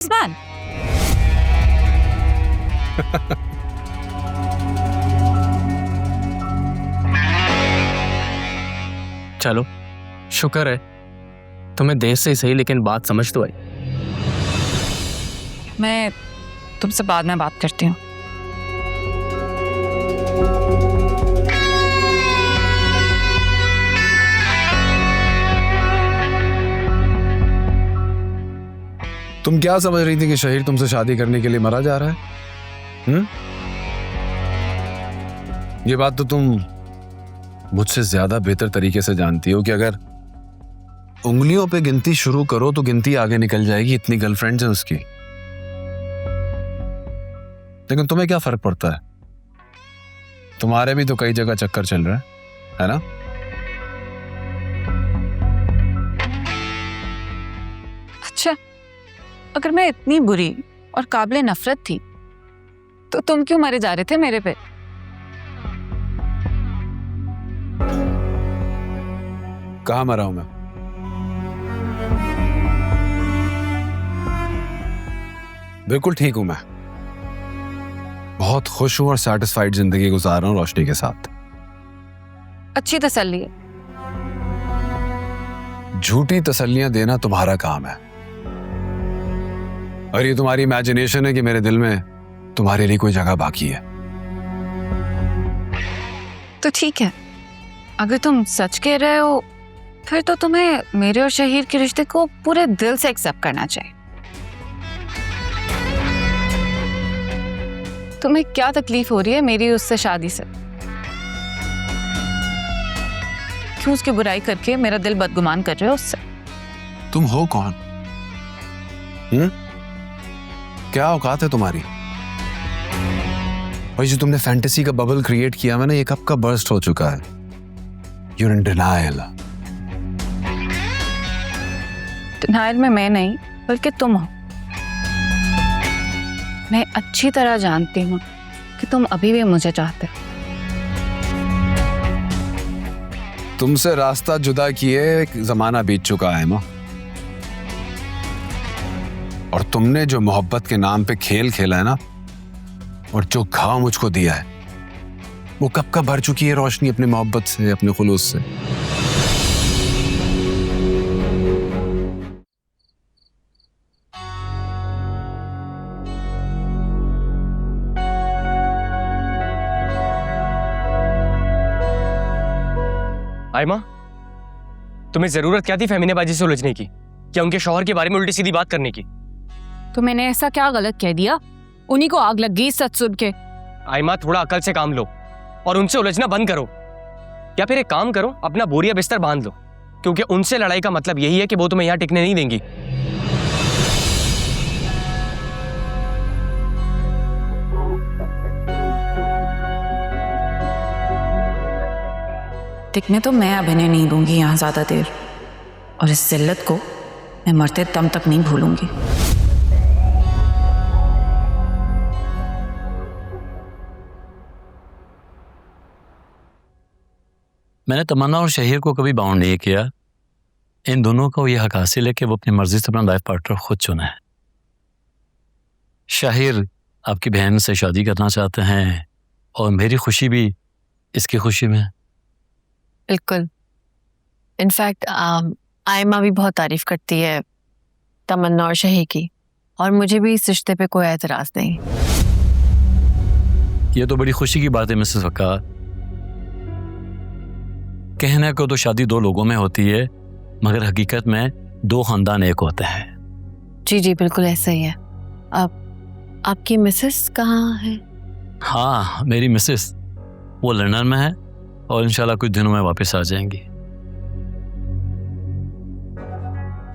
man. चलो, शुक्र है तुम्हें देर से ही सही, लेकिन बात समझ तो आई। मैं तुमसे बाद में बात करती हूँ। तुम क्या समझ रही थी कि शहीर तुमसे शादी करने के लिए मरा जा रहा है? ये बात तो तुम मुझसे ज्यादा बेहतर तरीके से जानती हो कि अगर उंगलियों पे गिनती शुरू करो तो गिनती आगे निकल जाएगी। इतनी गर्लफ्रेंड्स हैं उसकी। लेकिन तुम्हें क्या फर्क पड़ता है? तुम्हारे भी तो कई जगह चक्कर चल रहा है ना? अच्छा, अगर मैं इतनी बुरी और काबिले नफरत थी तो तुम क्यों मरे जा रहे थे मेरे पे? कहाँ मरा हूं मैं? बिल्कुल ठीक हूं मैं। बहुत खुश हूं और सैटिस्फाइड जिंदगी गुजार रहा हूं रोशनी के साथ। अच्छी तसल्ली है। झूठी तसल्लियां देना तुम्हारा काम है, और ये तुम्हारी इमेजिनेशन है कि मेरे दिल में तुम्हारे लिए कोई जगह बाकी है। तो ठीक है, अगर तुम सच कह रहे हो फिर तो तुम्हें मेरे और शहीर के रिश्ते को पूरे दिल से एक्सेप्ट करना चाहिए। तुम्हें क्या तकलीफ हो रही है मेरी उससे शादी से? क्यों उसकी बुराई करके मेरा दिल बदगुमान कर रहे हो उससे? तुम हो कौन? क्या औकात है तुम्हारी? और जो तुमने फैंटेसी का बबल क्रिएट किया है ना, ये कब का बर्स्ट हो चुका है। You're in denial. डिनायल में मैं नहीं बल्कि तुम हो। मैं अच्छी तरह जानती हूँ कि तुम अभी भी मुझे चाहते हो। तुमसे रास्ता जुदा किए एक जमाना बीत चुका है माँ, और तुमने जो मोहब्बत के नाम पे खेल खेला है ना, और जो घाव मुझको दिया है, वो कब का भर चुकी है रोशनी अपनी मोहब्बत से, अपने खुलूस से। आयमा, तुम्हें जरूरत क्या थी फैमिने बाजी से उलझने की? क्या उनके शौहर के बारे में उल्टी सीधी बात करने की? तो मैंने ऐसा क्या गलत कह दिया? उन्हीं को आग लग गई सच सुन के। आयमा, थोड़ा अकल से काम लो और उनसे उलझना बंद करो। या फिर एक काम करो, अपना बोरिया बिस्तर बांध लो, क्योंकि उनसे लड़ाई का मतलब यही है कि वो तुम्हें यहां टिकने नहीं देंगी। टिकने तो मैं अभिनय नहीं दूंगी यहाँ ज्यादा देर, और इस जिल्लत को मैं मरते दम तक नहीं भूलूंगी। मैंने तमन्ना और शहीर को कभी बाउंड नहीं किया। इन दोनों को यह हक हासिल है कि वो अपनी मर्जी से अपना लाइफ पार्टनर खुद चुने है। शहीर आपकी बहन से शादी करना चाहते हैं और मेरी खुशी भी इसकी खुशी में। बिल्कुल। इनफैक्ट आयमा भी बहुत तारीफ करती है तमन्ना और शहीर की, और मुझे भी इस रिश्ते पे कोई एतराज नहीं। ये तो बड़ी खुशी की बात है मिसेस वकार। कहने को तो शादी दो लोगों में होती है, मगर हकीकत में दो खानदान एक होते हैं। जी जी बिल्कुल ऐसा ही है। अब आपकी मिसेस कहाँ है? हाँ, मेरी मिसेस वो लंदन में है और इंशाल्लाह कुछ दिनों में वापस आ जाएंगी।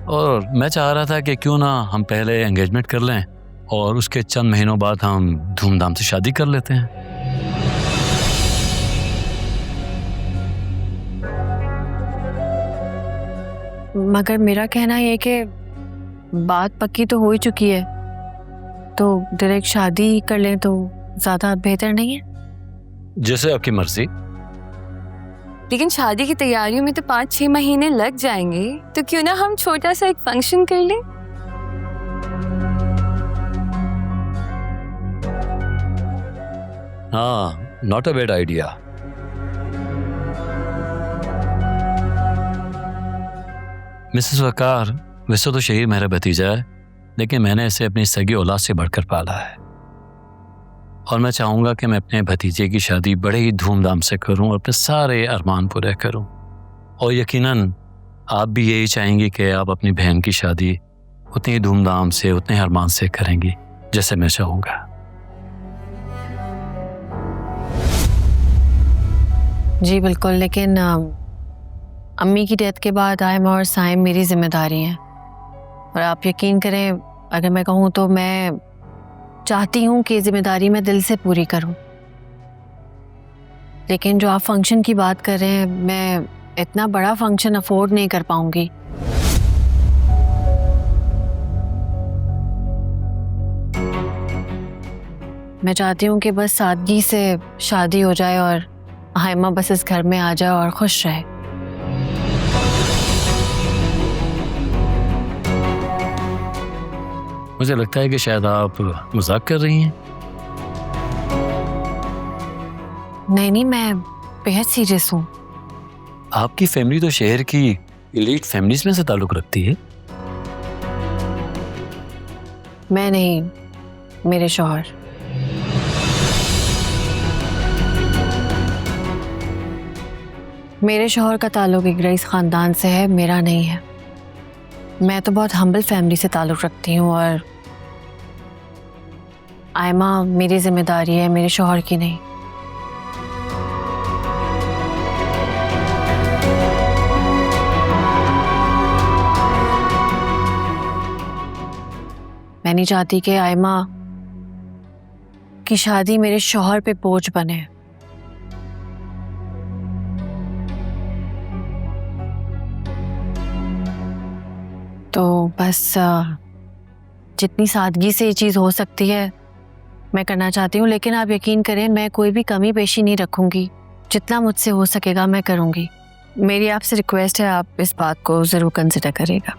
और मैं चाह रहा था कि क्यों ना हम पहले एंगेजमेंट कर लें और उसके चंद महीनों बाद हम धूमधाम से शादी कर लेते हैं। मगर मेरा कहना ये कि बात पक्की तो हो ही चुकी है, तो डायरेक्ट शादी कर लें तो ज़्यादा बेहतर नहीं है? जैसे आपकी मर्जी। लेकिन शादी की तैयारियों में तो 5-6 महीने लग जाएंगे, तो क्यों ना हम छोटा सा एक फंक्शन कर लें? हाँ, not a bad idea. Mrs Waqar, वैसे तो शहीर मेरा भतीजा है, लेकिन मैंने इसे अपनी सगी औलाद से बढ़कर पाला है और मैं चाहूँगा कि मैं अपने भतीजे की शादी बड़े ही धूमधाम से करूँ और अपने सारे अरमान पूरे करूँ। और यकीनन आप भी यही चाहेंगी कि आप अपनी बहन की शादी उतनी ही धूमधाम से, उतने अरमान से करेंगी जैसे मैं चाहूँगा। जी बिल्कुल, लेकिन अम्मी की डेथ के बाद आयमा और साइम मेरी जिम्मेदारी हैं और आप यकीन करें, अगर मैं कहूँ तो मैं चाहती हूँ कि जिम्मेदारी मैं दिल से पूरी करूँ, लेकिन जो आप फंक्शन की बात कर रहे हैं, मैं इतना बड़ा फंक्शन अफोर्ड नहीं कर पाऊंगी। मैं चाहती हूँ कि बस सादगी से शादी हो जाए और हाइमा बस इस घर में आ जाए और खुश रहे। मुझे लगता है कि शायद आप मजाक कर रही हैं। नहीं नहीं, मैं बेहद सीरियस हूँ। आपकी फैमिली तो शहर की एलीट फैमिलीज में से ताल्लुक रखती है। मैं नहीं, मेरे शौहर। मेरे शौहर का ताल्लुक एक रईस खानदान से है, मेरा नहीं है। मैं तो बहुत हम्बल फैमिली से ताल्लुक रखती हूँ और आयमा मेरी जिम्मेदारी है, मेरे शौहर की नहीं। मैं नहीं चाहती कि आयमा की शादी मेरे शौहर पे बोझ बने। तो बस जितनी सादगी से ये चीज़ हो सकती है मैं करना चाहती हूँ, लेकिन आप यकीन करें मैं कोई भी कमी पेशी नहीं रखूँगी। जितना मुझसे हो सकेगा मैं करूँगी। मेरी आपसे रिक्वेस्ट है, आप इस बात को ज़रूर कंसिडर करिएगा।